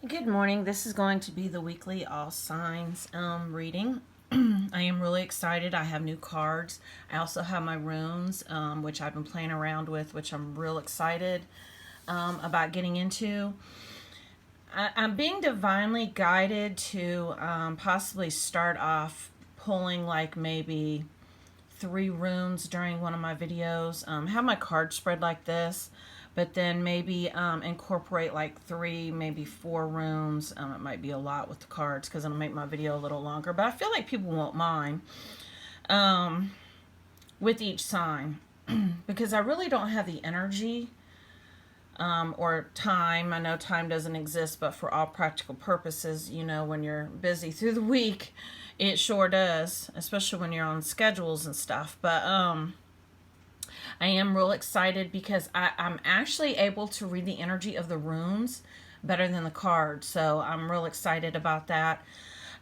Good morning. This is going to be the weekly All Signs reading. I am really excited. I have new cards. I also have my runes, which I've been playing around with, which I'm real excited about getting into. I'm being divinely guided to possibly start off pulling like maybe 3 runes during one of my videos. Have my card spread like this, but then maybe incorporate like 3, maybe 4 runes. It might be a lot with the cards because it'll make my video a little longer, but I feel like people won't mind with each sign because I really don't have the energy or time. I know time doesn't exist, but for all practical purposes, when you're busy through the week, it sure does, especially when you're on schedules and stuff. But I am real excited because I'm actually able to read the energy of the runes better than the cards. So I'm real excited about that.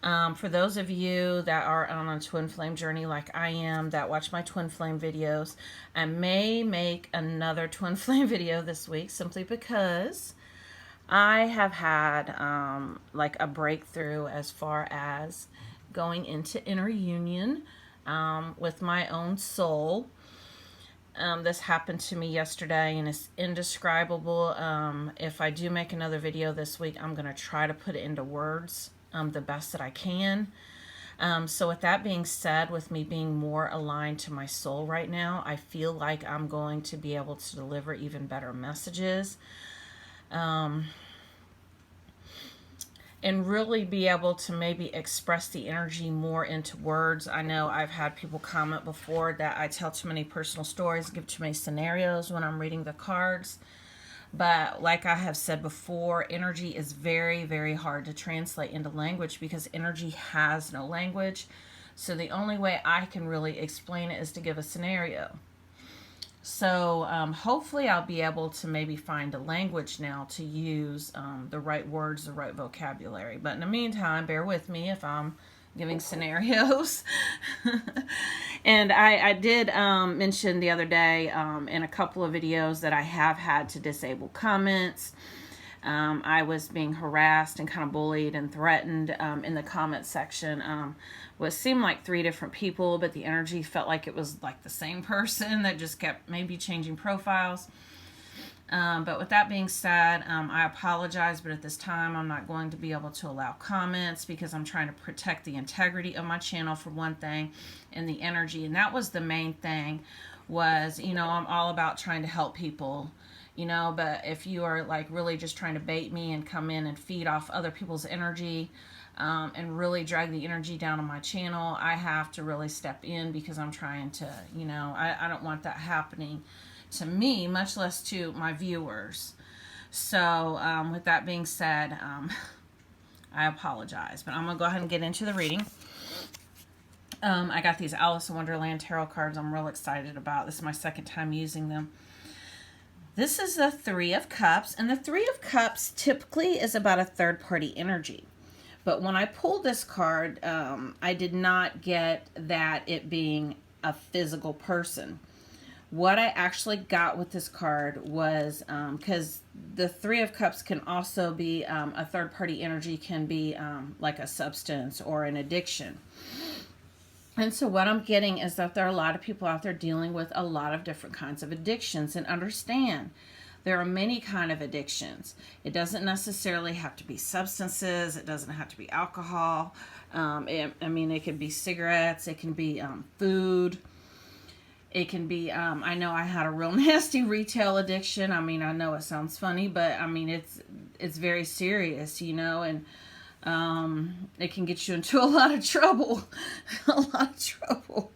For those of you that are on a twin flame journey like I am, that watch my twin flame videos, I may make another twin flame video this week simply because I have had like a breakthrough as far as going into inner union with my own soul. This happened to me yesterday and it's indescribable. If I do make another video this week, I'm going to try to put it into words the best that I can. So with that being said, with me being more aligned to my soul right now, I feel like I'm going to be able to deliver even better messages. And really be able to maybe express the energy more into words. I know I've had people comment before that I tell too many personal stories, give too many scenarios when I'm reading the cards. But like I have said before, energy is very, very hard to translate into language because energy has no language. So the only way I can really explain it is to give a scenario. So hopefully I'll be able to maybe find a language now to use the right words, the right vocabulary. But in the meantime, bear with me if I'm giving scenarios. And I did mention the other day in a couple of videos that I have had to disable comments. I was being harassed and kind of bullied and threatened in the comment section. What seemed like 3 different people, but the energy felt like it was like the same person that just kept maybe changing profiles. But with that being said, I apologize, but at this time I'm not going to be able to allow comments because I'm trying to protect the integrity of my channel for one thing and the energy. And that was the main thing was, I'm all about trying to help people, but if you are like really just trying to bait me and come in and feed off other people's energy, and really drag the energy down on my channel, I have to really step in because I'm trying to, I don't want that happening to me, much less to my viewers. So with that being said, I apologize, but I'm going to go ahead and get into the reading. I got these Alice in Wonderland tarot cards I'm real excited about. This is my second time using them. This is the 3 of Cups, and the 3 of Cups typically is about a third-party energy. But when I pulled this card, I did not get that it being a physical person. What I actually got with this card was, because the 3 of Cups can also be a third-party energy, can be like a substance or an addiction. And so what I'm getting is that there are a lot of people out there dealing with a lot of different kinds of addictions. And understand, there are many kind of addictions. It doesn't necessarily have to be substances. It doesn't have to be alcohol. It can be cigarettes. It can be food. It can be, I know I had a real nasty retail addiction. I know it sounds funny, but it's very serious, and it can get you into a lot of trouble. A lot of trouble.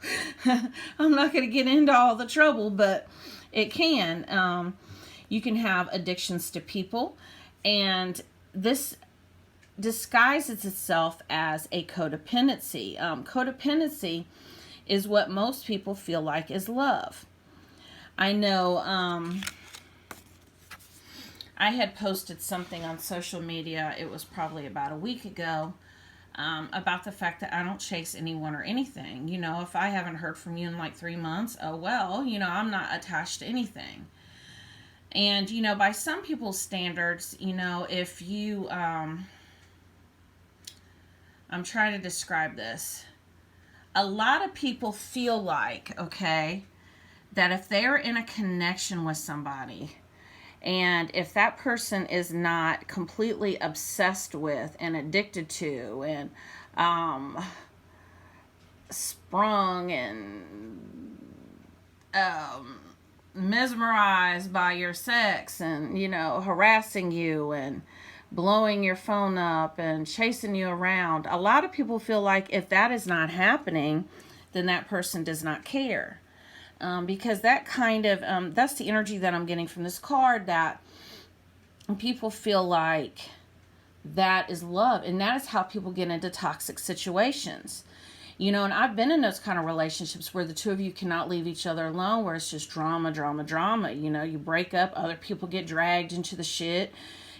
I'm not going to get into all the trouble, but it can. You can have addictions to people, and this disguises itself as a codependency. Codependency is what most people feel like is love. I know I had posted something on social media, it was probably about a week ago, about the fact that I don't chase anyone or anything. If I haven't heard from you in like 3 months, oh well, I'm not attached to anything. And, by some people's standards, if you, I'm trying to describe this. A lot of people feel like, okay, that if they're in a connection with somebody, and if that person is not completely obsessed with and addicted to and sprung and mesmerized by your sex and, harassing you and blowing your phone up and chasing you around, a lot of people feel like if that is not happening, then that person does not care. Because that kind of, that's the energy that I'm getting from this card, that people feel like that is love. And that is how people get into toxic situations. And I've been in those kind of relationships where the two of you cannot leave each other alone, where it's just drama, drama, drama. You break up, other people get dragged into the shit,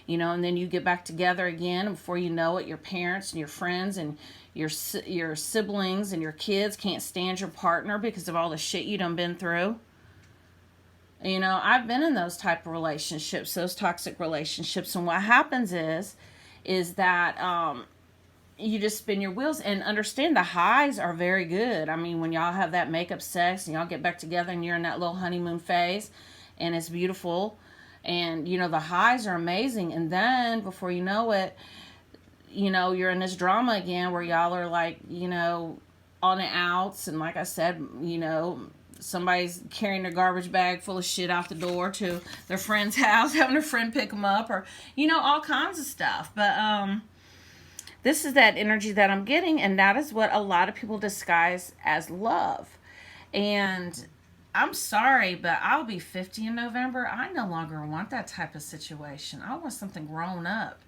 and then you get back together again. And before you know it, your parents and your friends and your siblings and your kids can't stand your partner because of all the shit you done been through. I've been in those type of relationships, those toxic relationships. And what happens is that you just spin your wheels, and understand the highs are very good. I mean, when y'all have that makeup sex and y'all get back together and you're in that little honeymoon phase and it's beautiful, and the highs are amazing. And then before you know it, you're in this drama again where y'all are like, on and outs. And like I said, somebody's carrying their garbage bag full of shit out the door to their friend's house, having a friend pick them up, or, all kinds of stuff. But, this is that energy that I'm getting, and that is what a lot of people disguise as love. And I'm sorry, but I'll be 50 in November. I no longer want that type of situation. I want something grown up.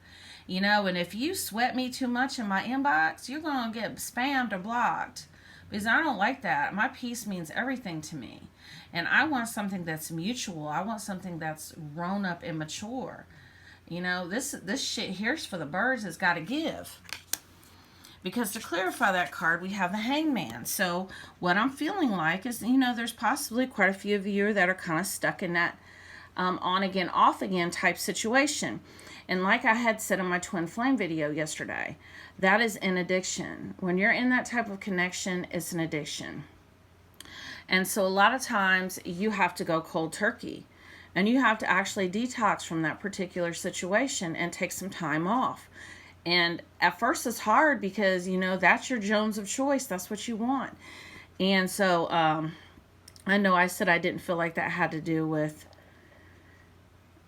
And if you sweat me too much in my inbox, you're going to get spammed or blocked. Because I don't like that. My peace means everything to me. And I want something that's mutual. I want something that's grown up and mature. This shit here's for the birds. It's got to give. Because to clarify that card, we have the Hangman. So what I'm feeling like is, there's possibly quite a few of you that are kind of stuck in that on again, off again type situation. And like I had said in my twin flame video yesterday, that is an addiction. When you're in that type of connection, it's an addiction. And so a lot of times you have to go cold turkey. And you have to actually detox from that particular situation and take some time off. And at first it's hard because, that's your Jones of choice. That's what you want. And so I know I said I didn't feel like that had to do with,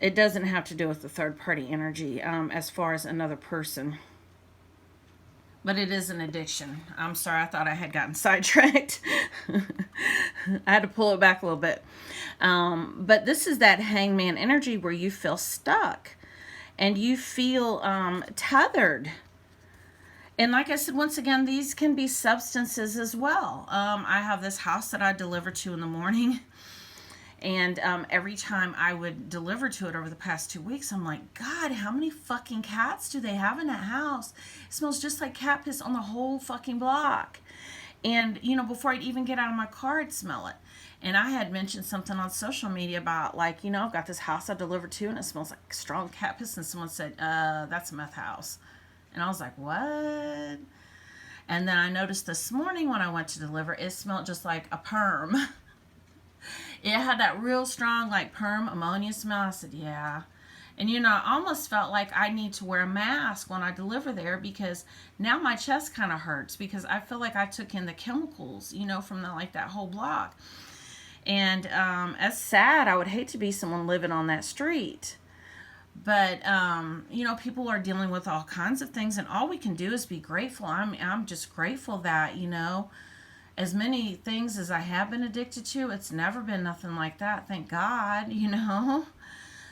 it doesn't have to do with the third party energy as far as another person. But it is an addiction. I'm sorry, I thought I had gotten sidetracked. I had to pull it back a little bit. But this is that Hangman energy where you feel stuck and you feel tethered. And like I said, once again, these can be substances as well. I have this house that I deliver to in the morning. And every time I would deliver to it over the past 2 weeks, I'm like, God, how many fucking cats do they have in that house? It smells just like cat piss on the whole fucking block. And, before I'd even get out of my car, I'd smell it. And I had mentioned something on social media about, like, I've got this house I delivered to, and it smells like strong cat piss. And someone said, that's a meth house. And I was like, what? And then I noticed this morning when I went to deliver, it smelled just like a perm. It had that real strong, like, perm ammonia smell. I said, yeah. And, I almost felt like I need to wear a mask when I deliver there, because now my chest kind of hurts because I feel like I took in the chemicals, from that whole block. And as sad, I would hate to be someone living on that street. But, people are dealing with all kinds of things, and all we can do is be grateful. I'm just grateful that, as many things as I have been addicted to, it's never been nothing like that. Thank God,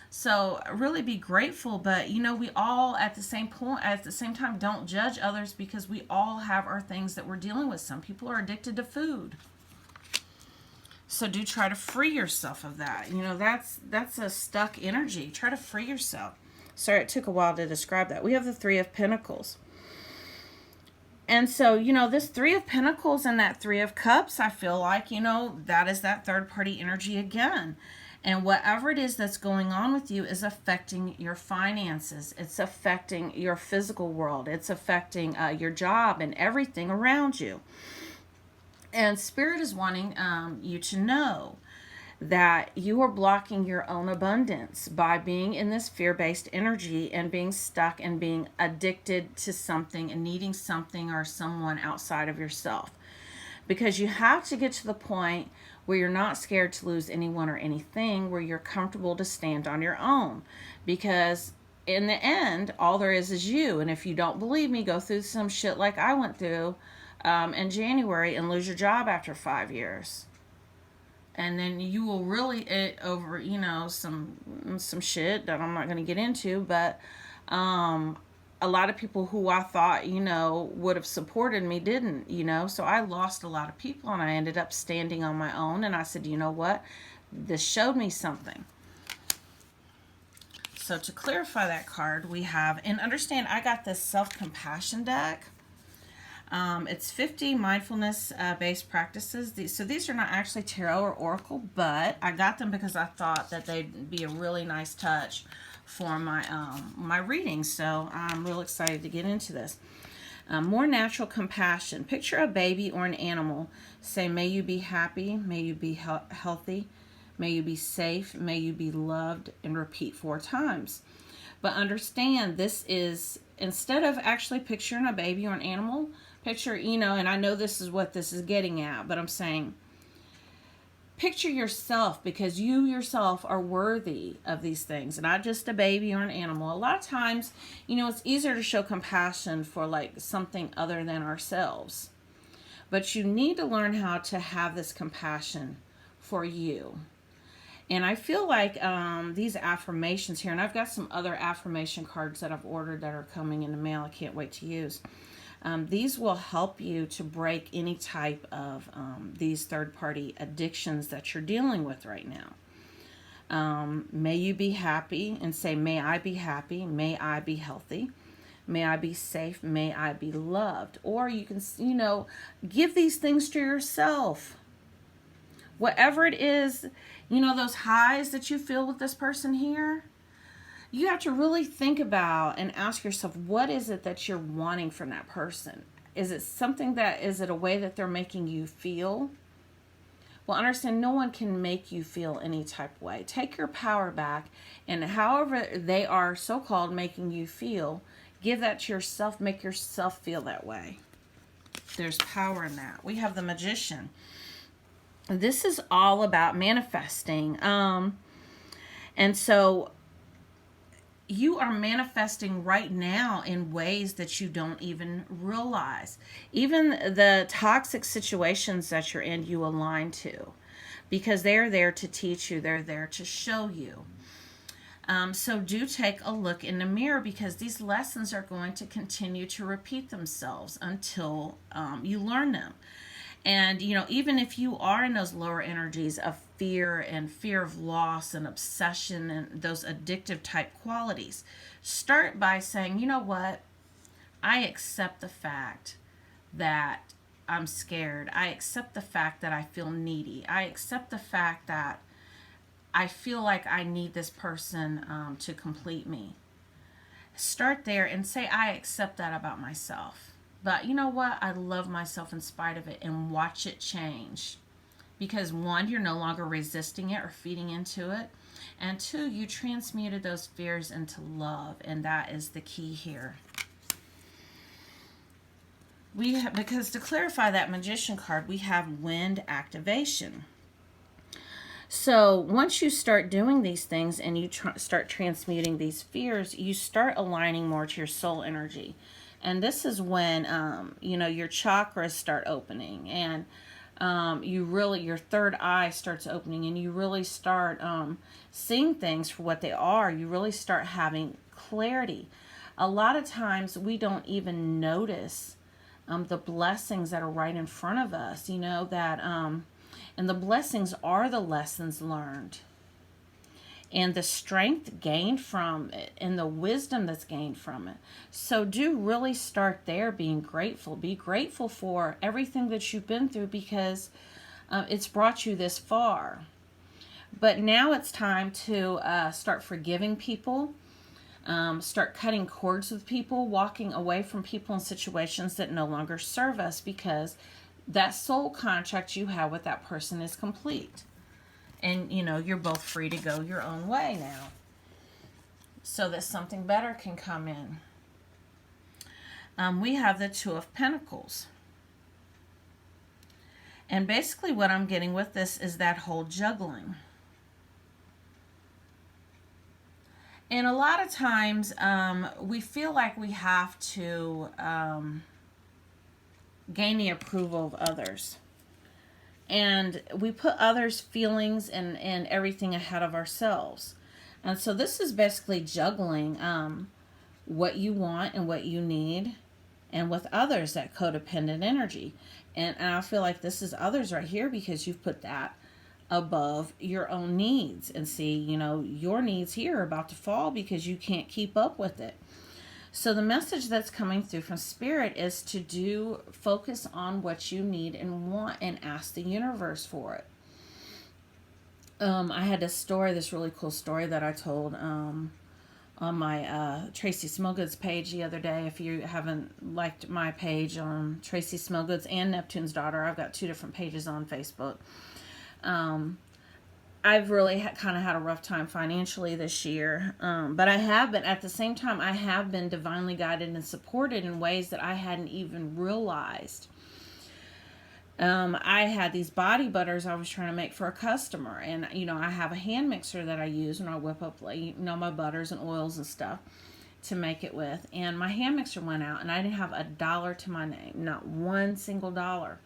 So really be grateful. But, we all at the same time, don't judge others, because we all have our things that we're dealing with. Some people are addicted to food. So do try to free yourself of that. That's a stuck energy. Try to free yourself. Sorry, it took a while to describe that. We have the Three of Pentacles. And so, this Three of Pentacles and that Three of Cups, I feel like, that is that third party energy again. And whatever it is that's going on with you is affecting your finances. It's affecting your physical world. It's affecting your job and everything around you. And Spirit is wanting you to know that you are blocking your own abundance by being in this fear-based energy and being stuck and being addicted to something and needing something or someone outside of yourself. Because you have to get to the point where you're not scared to lose anyone or anything, where you're comfortable to stand on your own. Because in the end, all there is you. And if you don't believe me, go through some shit like I went through in January and lose your job after 5 years. And then you will really over, some shit that I'm not going to get into, but a lot of people who I thought, would have supported me didn't, so I lost a lot of people, and I ended up standing on my own, and I said, you know what, this showed me something. So to clarify that card, we have, and understand, I got this self-compassion deck. It's 50 mindfulness-based practices. So these are not actually tarot or oracle, but I got them because I thought that they'd be a really nice touch for my readings. So I'm real excited to get into this. More natural compassion. Picture a baby or an animal. Say, may you be happy, may you be healthy, may you be safe, may you be loved, and repeat 4 times. But understand, this is, instead of actually picturing a baby or an animal, picture, and I know this is what this is getting at, but I'm saying, picture yourself, because you yourself are worthy of these things, not just a baby or an animal. A lot of times, it's easier to show compassion for like something other than ourselves. But you need to learn how to have this compassion for you. And I feel like these affirmations here, and I've got some other affirmation cards that I've ordered that are coming in the mail. I can't wait to use. These will help you to break any type of these third-party addictions that you're dealing with right now. May you be happy, and say, may I be happy, may I be healthy, may I be safe, may I be loved. Or you can, give these things to yourself. Whatever it is, those highs that you feel with this person here, you have to really think about and ask yourself, what is it that you're wanting from that person? Is it a way that they're making you feel? Well, understand, no one can make you feel any type of way. Take your power back, and however they are so-called making you feel, give that to yourself, make yourself feel that way. There's power in that. We have the Magician. This is all about manifesting. And so you are manifesting right now in ways that you don't even realize. Even the toxic situations that you're in, you align to, because they're there to teach you. They're there to show you. So do take a look in the mirror, because these lessons are going to continue to repeat themselves until you learn them. And, even if you are in those lower energies of fear and fear of loss and obsession and those addictive type qualities, start by saying, you know what? I accept the fact that I'm scared. I accept the fact that I feel needy. I accept the fact that I feel like I need this person to complete me. Start there and say, I accept that about myself. But you know what? I love myself in spite of it, and watch it change. Because 1, you're no longer resisting it or feeding into it. And 2, you transmuted those fears into love. And that is the key here. Because to clarify that Magician card, we have wind activation. So once you start doing these things and you start transmuting these fears, you start aligning more to your soul energy. And this is when, your chakras start opening, and your third eye starts opening, and you really start seeing things for what they are. You really start having clarity. A lot of times we don't even notice the blessings that are right in front of us, and the blessings are the lessons learned. And the strength gained from it, and the wisdom that's gained from it. So do really start there, being grateful. Be grateful for everything that you've been through, because it's brought you this far. But now it's time to start forgiving people, start cutting cords with people, walking away from people and situations that no longer serve us, because that soul contract you have with that person is complete. And, you're both free to go your own way now, so that something better can come in. We have the Two of Pentacles. And basically what I'm getting with this is that whole juggling. And a lot of times we feel like we have to gain the approval of others. And we put others' feelings and everything ahead of ourselves. And so this is basically juggling what you want and what you need, and with others, that codependent energy. And I feel like this is others right here, because you've put that above your own needs. And see, your needs here are about to fall because you can't keep up with it. So the message that's coming through from Spirit is to focus on what you need and want, and ask the universe for it. I had this really cool story that I told on my Tracy Smallgoods page the other day. If you haven't liked my page on Tracy Smallgoods and Neptune's Daughter, I've got 2 different pages on Facebook. I've really kind of had a rough time financially this year, but I have been, at the same time, I have been divinely guided and supported in ways that I hadn't even realized. I had these body butters I was trying to make for a customer, and I have a hand mixer that I use when I whip up my butters and oils and stuff to make it with, and my hand mixer went out, and I didn't have $1 to my name, not one single dollar.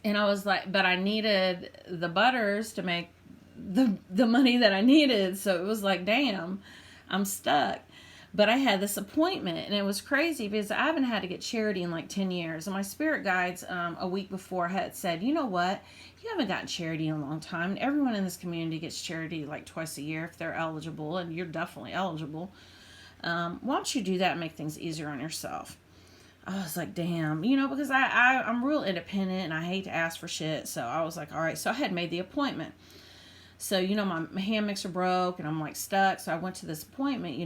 And I was like, but I needed the butters to make the money that I needed. So it was like, damn, I'm stuck. But I had this appointment, and it was crazy because I haven't had to get charity in like 10 years. And my spirit guides a week before had said, you know what? You haven't gotten charity in a long time. And everyone in this community gets charity like twice a year if they're eligible, and you're definitely eligible. Why don't you do that and make things easier on yourself? I was like, damn, because I'm real independent and I hate to ask for shit. So I was like, all right. So I had made the appointment. So, my hand mixer broke and I'm like stuck. So I went to this appointment,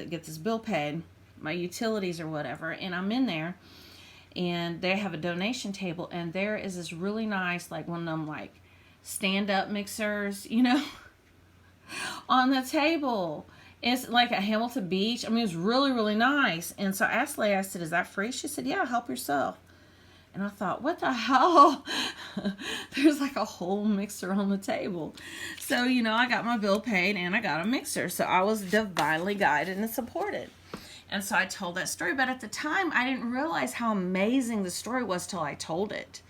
get this bill paid, my utilities or whatever. And I'm in there, and they have a donation table, and there is this really nice, like one of them like stand up mixers, on the table. It's like at Hamilton Beach. I mean, it was really, really nice. And so I asked Leigh, I said, is that free? She said, yeah, help yourself. And I thought, what the hell? There's like a whole mixer on the table. So, I got my bill paid and I got a mixer. So I was divinely guided and supported. And so I told that story. But at the time, I didn't realize how amazing the story was till I told it.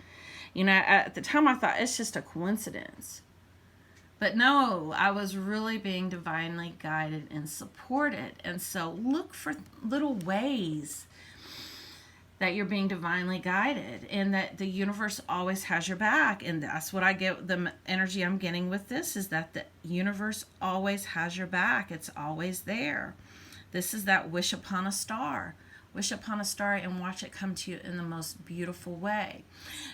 At the time, I thought it's just a coincidence. But no, I was really being divinely guided and supported. And so look for little ways that you're being divinely guided, and that the universe always has your back. And that's what I get, the energy I'm getting with this, is that the universe always has your back. It's always there. This is that wish upon a star. Wish upon a star and watch it come to you in the most beautiful way.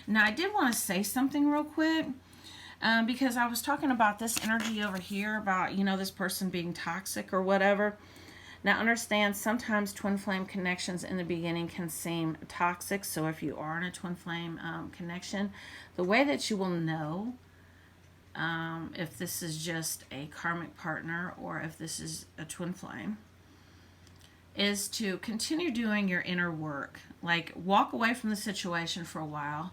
Now, I did want to say something real quick. Because I was talking about this energy over here about, this person being toxic or whatever. Now, understand, sometimes twin flame connections in the beginning can seem toxic. So if you are in a twin flame connection, the way that you will know if this is just a karmic partner or if this is a twin flame is to continue doing your inner work. Like, walk away from the situation for a while.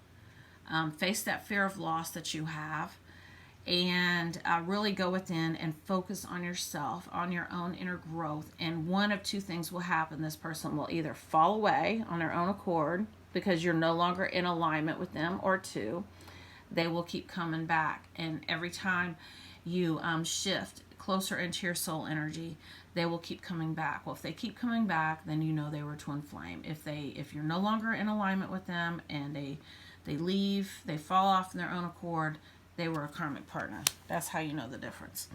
Face that fear of loss that you have, and really go within and focus on yourself, on your own inner growth. And one of 2 things will happen. This person will either fall away on their own accord because you're no longer in alignment with them, or 2, they will keep coming back. And every time you shift closer into your soul energy, they will keep coming back. Well, if they keep coming back, then they were twin flame. If you're no longer in alignment with them and they leave, they fall off in their own accord, they were a karmic partner. That's how you know the difference.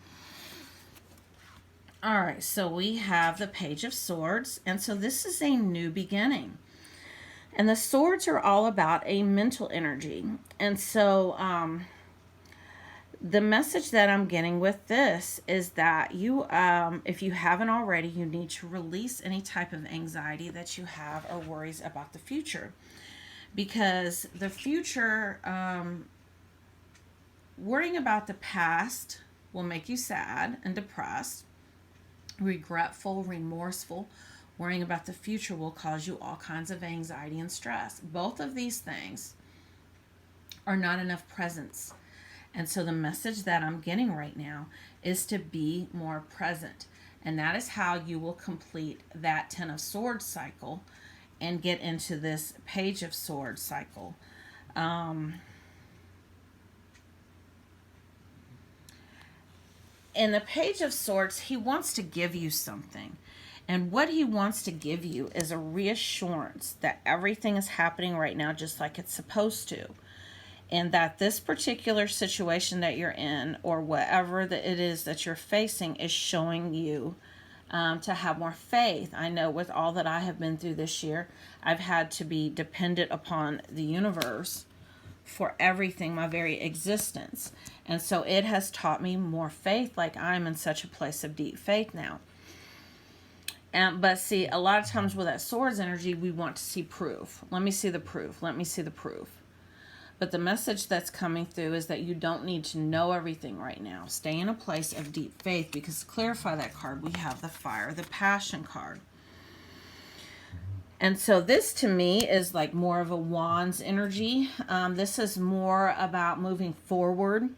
All right, so we have the Page of Swords, and so this is a new beginning. And the swords are all about a mental energy. And so The message that I'm getting with this is that you, if you haven't already, you need to release any type of anxiety that you have or worries about the future. Because the future, worrying about the past will make you sad and depressed, regretful, remorseful. Worrying about the future will cause you all kinds of anxiety and stress. Both of these things are not enough presence. And so the message that I'm getting right now is to be more present. And that is how you will complete that Ten of Swords cycle and get into this Page of Swords cycle. In the Page of Swords, he wants to give you something. And what he wants to give you is a reassurance that everything is happening right now just like it's supposed to. And that this particular situation that you're in, or whatever that it is that you're facing, is showing you to have more faith. I know with all that I have been through this year, I've had to be dependent upon the universe for everything, my very existence. And so it has taught me more faith, like I'm in such a place of deep faith now. But see, a lot of times with that swords energy, we want to see proof. Let me see the proof. Let me see the proof. But the message that's coming through is that you don't need to know everything right now. Stay in a place of deep faith, because to clarify that card, we have the Fire, the Passion card. And so this to me is like more of a Wands energy. This is more about moving forward.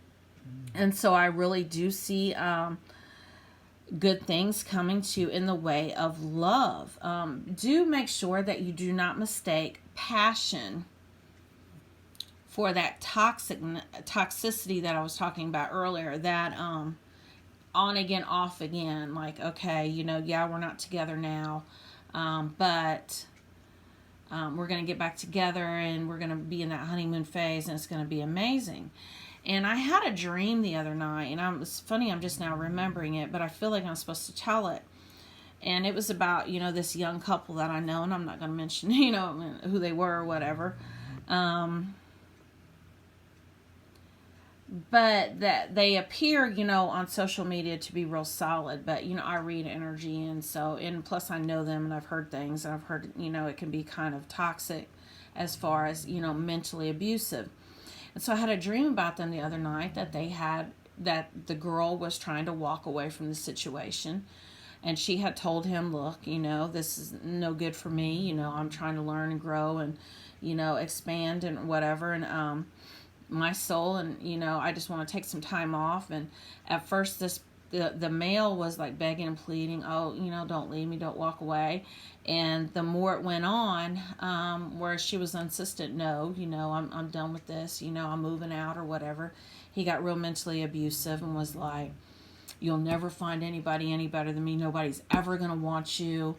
And so I really do see good things coming to you in the way of love. Do make sure that you do not mistake passion for that toxicity that I was talking about earlier, that on again, off again, like, okay, you know, yeah, we're not together now, but we're going to get back together and we're going to be in that honeymoon phase and it's going to be amazing. And I had a dream the other night, and it's funny, I'm just now remembering it, but I feel like I'm supposed to tell it. And it was about, you know, this young couple that I know, and I'm not going to mention, you know, who they were or whatever. But that they appear, you know, on social media to be real solid. But, you know, I read energy, and so, and plus I know them and I've heard things, and I've heard, you know, it can be kind of toxic as far as, you know, mentally abusive. And so I had a dream about them the other night, that that the girl was trying to walk away from the situation. And she had told him, look, you know, this is no good for me. You know, I'm trying to learn and grow and, you know, expand and whatever. And, my soul, and, you know, I just want to take some time off. And at first the male was like begging and pleading, oh, you know, don't leave me, don't walk away. And the more it went on, where she was insistent, no, you know, I'm done with this, you know, I'm moving out or whatever, he got real mentally abusive and was like, you'll never find anybody any better than me, nobody's ever gonna want you.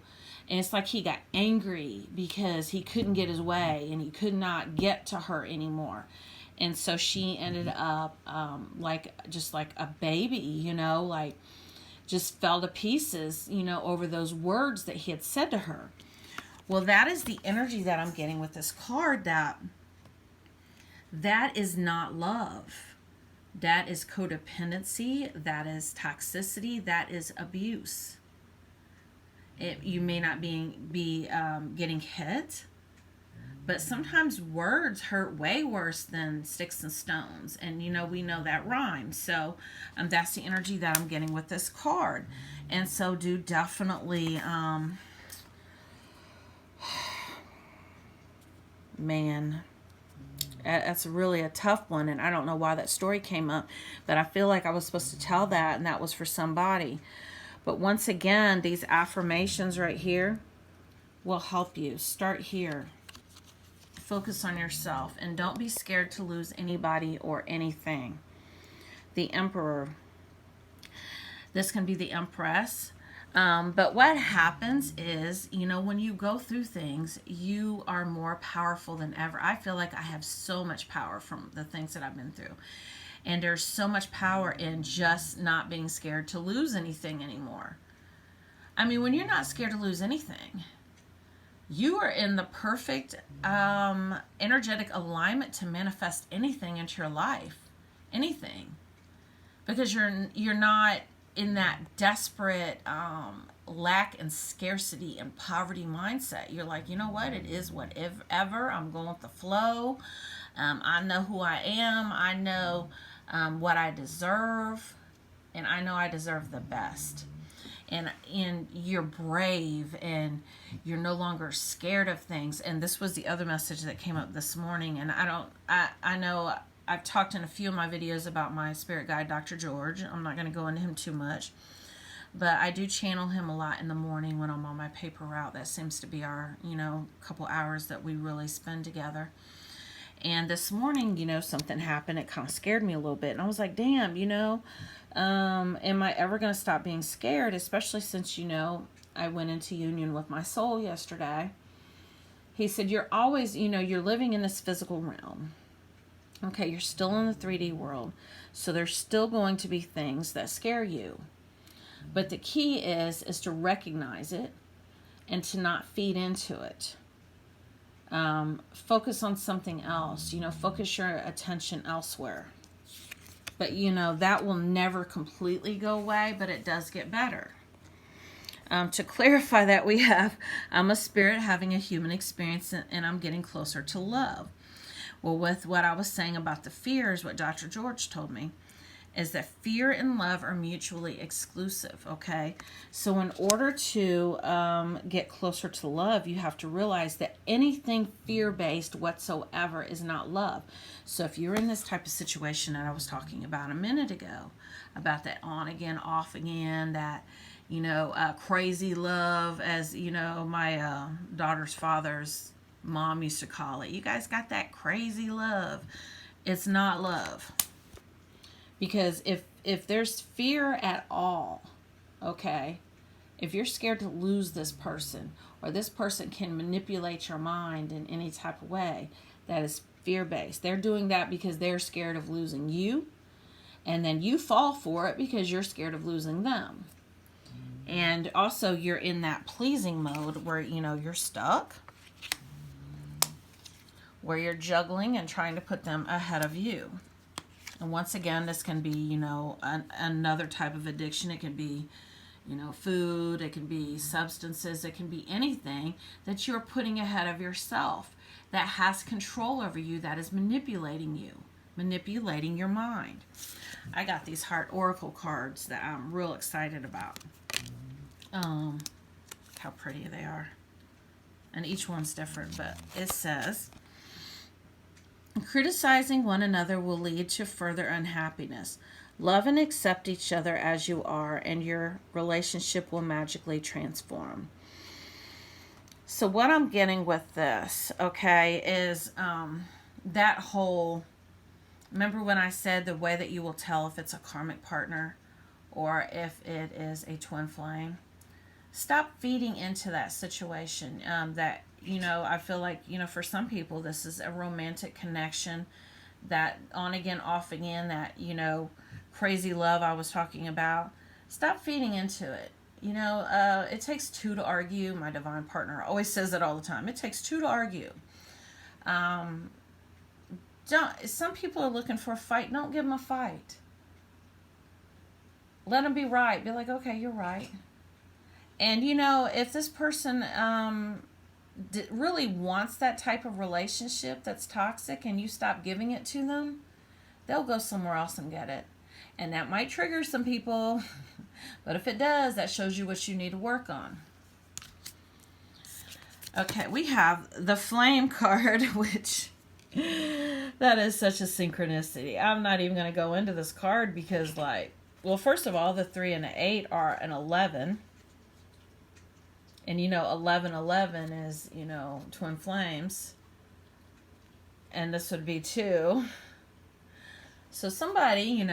And it's like he got angry because he couldn't get his way and he could not get to her anymore. And so she ended up like just like a baby, you know, like just fell to pieces, you know, over those words that he had said to her. Well, that is the energy that I'm getting with this card, that is not love. That is codependency. That is toxicity. That is abuse. You may not be getting hit, but sometimes words hurt way worse than sticks and stones. And, you know, we know that rhymes. So that's the energy that I'm getting with this card. And so do definitely, man, that's really a tough one. And I don't know why that story came up, but I feel like I was supposed to tell that, and that was for somebody. But once again, these affirmations right here will help you. Start here. Focus on yourself, and don't be scared to lose anybody or anything. The Emperor. This can be the Empress. But what happens is, you know, when you go through things, you are more powerful than ever. I feel like I have so much power from the things that I've been through. And there's so much power in just not being scared to lose anything anymore. I mean, when you're not scared to lose anything, you are in the perfect energetic alignment to manifest anything into your life. Anything. because you're not in that desperate lack and scarcity and poverty mindset. You're like, you know what, it is whatever, I'm going with the flow. I know who I am. I know what I deserve, and I know I deserve the best. And you're brave, and you're no longer scared of things. And this was the other message that came up this morning. And I know I've talked in a few of my videos about my spirit guide, Dr. George. I'm not going to go into him too much, but I do channel him a lot in the morning when I'm on my paper route. That seems to be our, couple hours that we really spend together. And this morning, something happened. It kind of scared me a little bit. And I was like, damn, am I ever going to stop being scared? Especially since, I went into union with my soul yesterday. He said, you're always, you're living in this physical realm. Okay, you're still in the 3D world. So there's still going to be things that scare you. But the key is to recognize it and to not feed into it. Focus on something else, focus your attention elsewhere. But, that will never completely go away, but it does get better. To clarify that, I'm a spirit having a human experience, and I'm getting closer to love. Well, with what I was saying about the fears, what Dr. George told me is that fear and love are mutually exclusive, okay? So in order to get closer to love, you have to realize that anything fear-based whatsoever is not love. So if you're in this type of situation that I was talking about a minute ago, about that on again, off again, that, crazy love, as, my daughter's father's mom used to call it. You guys got that crazy love. It's not love. Because if there's fear at all, okay, if you're scared to lose this person, or this person can manipulate your mind in any type of way, that is fear-based. They're doing that because they're scared of losing you, and then you fall for it because you're scared of losing them. And also you're in that pleasing mode where, you're stuck, where you're juggling and trying to put them ahead of you. And once again, this can be, another type of addiction. It can be, food. It can be substances. It can be anything that you're putting ahead of yourself that has control over you, that is manipulating you, manipulating your mind. I got these Heart Oracle cards that I'm real excited about. Look how pretty they are. And each one's different, but it says, criticizing one another will lead to further unhappiness. Love and accept each other as you are, and your relationship will magically transform. So what I'm getting with this, okay, is that whole, remember when I said the way that you will tell if it's a karmic partner or if it is a twin flame? Stop feeding into that situation. That, I feel like, for some people, this is a romantic connection, that on again, off again, that, crazy love I was talking about. Stop feeding into it. It takes two to argue. My divine partner always says it all the time. It takes two to argue. Some people are looking for a fight. Don't give them a fight. Let them be right. Be like, okay, you're right. And, if this person really wants that type of relationship that's toxic and you stop giving it to them, they'll go somewhere else and get it. And that might trigger some people, but if it does, that shows you what you need to work on. Okay, we have the Flame card, which that is such a synchronicity. I'm not even going to go into this card because, first of all, the 3 and the 8 are an 11. And 1111 is, twin flames. And this would be 2. So somebody,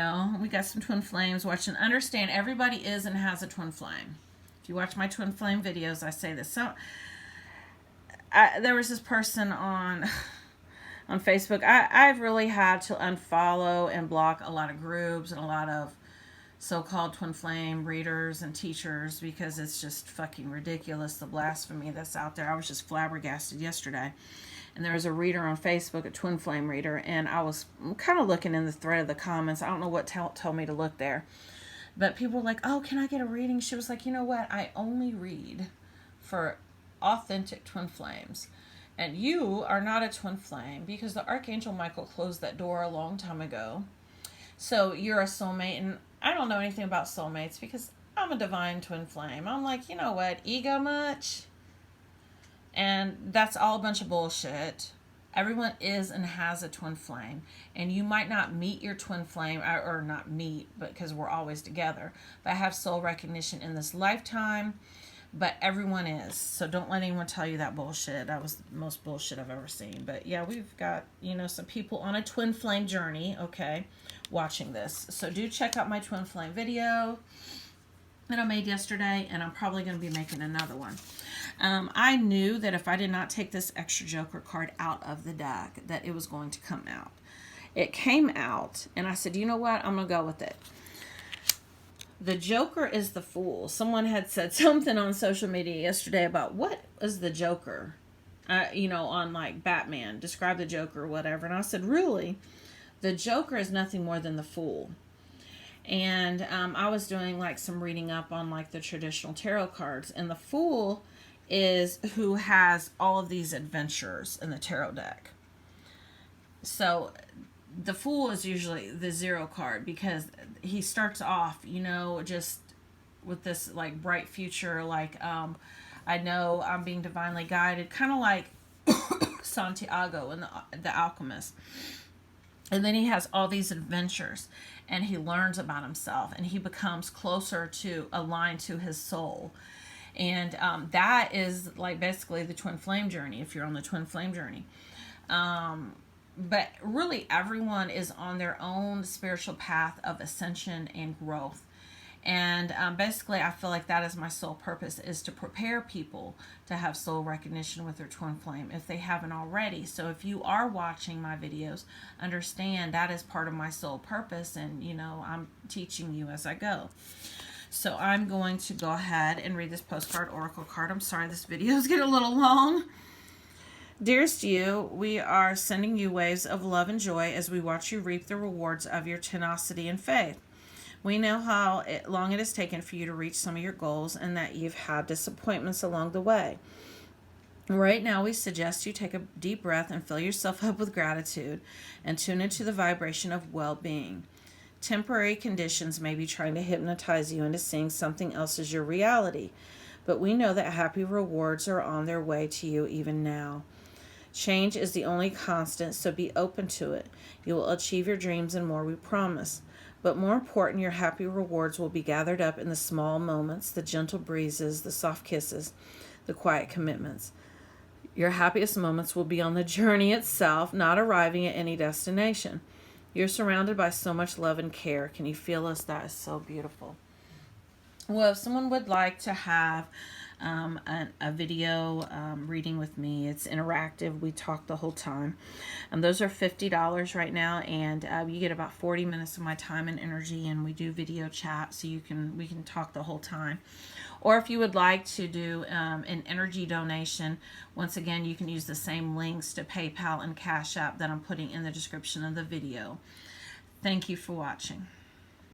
we got some twin flames watching. Understand, everybody is and has a twin flame. If you watch my twin flame videos, I say this. So there was this person on Facebook. I've really had to unfollow and block a lot of groups and a lot of so-called twin flame readers and teachers because it's just fucking ridiculous, the blasphemy that's out there. I was just flabbergasted yesterday. And there was a reader on Facebook, a twin flame reader, and I was kind of looking in the thread of the comments. I don't know what told me to look there. But people were like, oh, can I get a reading? She was like, you know what? I only read for authentic twin flames. And you are not a twin flame because the Archangel Michael closed that door a long time ago. So you're a soulmate. And I don't know anything about soulmates because I'm a divine twin flame. I'm like, you know what? Ego much? And that's all a bunch of bullshit. Everyone is and has a twin flame. And you might not meet your twin flame, or not meet, but because we're always together, but have soul recognition in this lifetime. But everyone is. So don't let anyone tell you that bullshit. That was the most bullshit I've ever seen. But yeah, we've got, some people on a twin flame journey, okay, watching this. So do check out my twin flame video that I made yesterday, and I'm probably going to be making another one. I knew that if I did not take this extra Joker card out of the deck, that it was going to come out. It came out, and I said, you know what? I'm going to go with it. The Joker is the Fool. Someone had said something on social media yesterday about what is the Joker, on like Batman, describe the Joker or whatever. And I said, really? The Joker is nothing more than the Fool. And I was doing like some reading up on like the traditional tarot cards, and the Fool is who has all of these adventures in the tarot deck. So the Fool is usually the 0 card because he starts off, just with this like bright future, like I know I'm being divinely guided, kind of like Santiago and the Alchemist. And then he has all these adventures, and he learns about himself, and he becomes closer to aligned to his soul. And that is like basically the twin flame journey, if you're on the twin flame journey. But really everyone is on their own spiritual path of ascension and growth. And basically I feel like that is my soul purpose, is to prepare people to have soul recognition with their twin flame if they haven't already. So if you are watching my videos, understand that is part of my soul purpose, and I'm teaching you as I go. So I'm going to go ahead and read this postcard oracle card. I'm sorry this video is getting a little long. Dearest you, we are sending you waves of love and joy as we watch you reap the rewards of your tenacity and faith. We know how long it has taken for you to reach some of your goals, and that you've had disappointments along the way. Right now, we suggest you take a deep breath and fill yourself up with gratitude and tune into the vibration of well-being. Temporary conditions may be trying to hypnotize you into seeing something else as your reality, but we know that happy rewards are on their way to you even now. Change is the only constant, so be open to it. You will achieve your dreams and more, we promise. But more important, your happy rewards will be gathered up in the small moments, the gentle breezes, the soft kisses, the quiet commitments. Your happiest moments will be on the journey itself, not arriving at any destination. You're surrounded by so much love and care. Can you feel us? That is so beautiful. Well, if someone would like to have a video reading with me, it's interactive. We talk the whole time. Those are $50 right now, and you get about 40 minutes of my time and energy, and we do video chat, so we can talk the whole time. Or if you would like to do an energy donation, once again, you can use the same links to PayPal and Cash App that I'm putting in the description of the video. Thank you for watching.